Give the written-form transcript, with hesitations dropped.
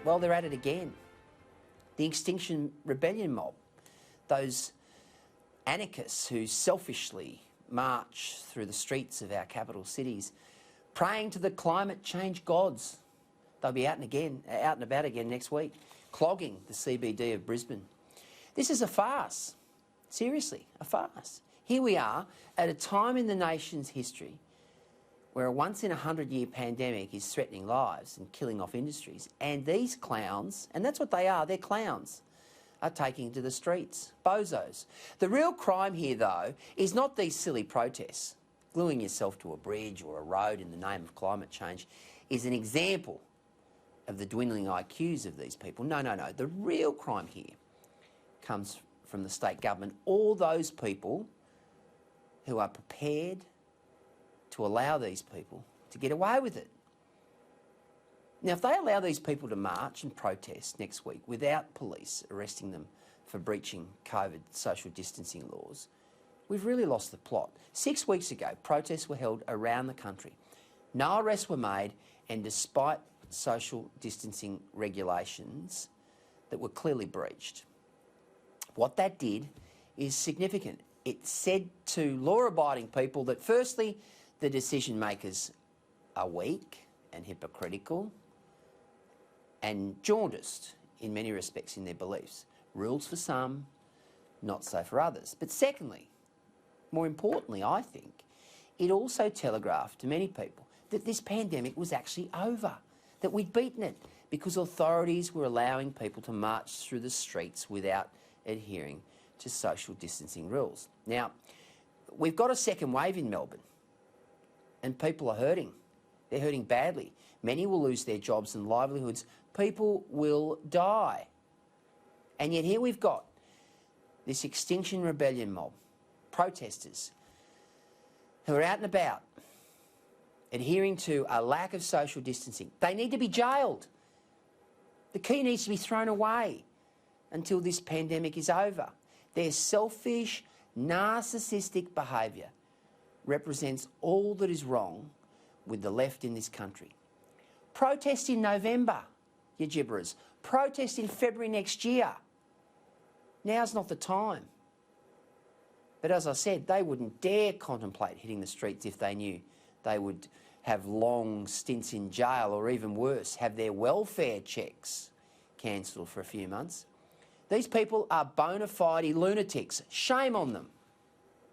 Well, they're at it again. The Extinction Rebellion mob, those anarchists who selfishly march through the streets of our capital cities, praying to the climate change gods. They'll be out and about again next week, clogging the CBD of Brisbane. This is a farce. Seriously, a farce. Here we are at a time in the nation's history where a once-in-a-100-year pandemic is threatening lives and killing off industries, and these clowns, and that's what they are, they're clowns, are taking to the streets. Bozos. The real crime here, though, is not these silly protests. Gluing yourself to a bridge or a road in the name of climate change is an example of the dwindling IQs of these people. No. The real crime here comes from the state government, all those people who are prepared to allow these people to get away with it. Now, if they allow these people to march and protest next week without police arresting them for breaching COVID social distancing laws, we've really lost the plot. 6 weeks ago, protests were held around the country. No arrests were made, and despite social distancing regulations that were clearly breached. What that did is significant. It said to law-abiding people that, firstly, the decision makers are weak and hypocritical and jaundiced in many respects in their beliefs. Rules for some, not so for others. But secondly, more importantly, I think, it also telegraphed to many people that this pandemic was actually over, that we'd beaten it, because authorities were allowing people to march through the streets without adhering to social distancing rules. Now, we've got a second wave in Melbourne, and people are hurting. They're hurting badly. Many will lose their jobs and livelihoods. People will die. And yet here we've got this Extinction Rebellion mob, protesters, who are out and about, adhering to a lack of social distancing. They need to be jailed. The key needs to be thrown away until this pandemic is over. Their selfish, narcissistic behaviour represents all that is wrong with the left in this country. Protest in November, you gibberers. Protest in February next year. Now's not the time. But as I said, they wouldn't dare contemplate hitting the streets if they knew they would have long stints in jail, or even worse, have their welfare checks cancelled for a few months. These people are bona fide lunatics. Shame on them.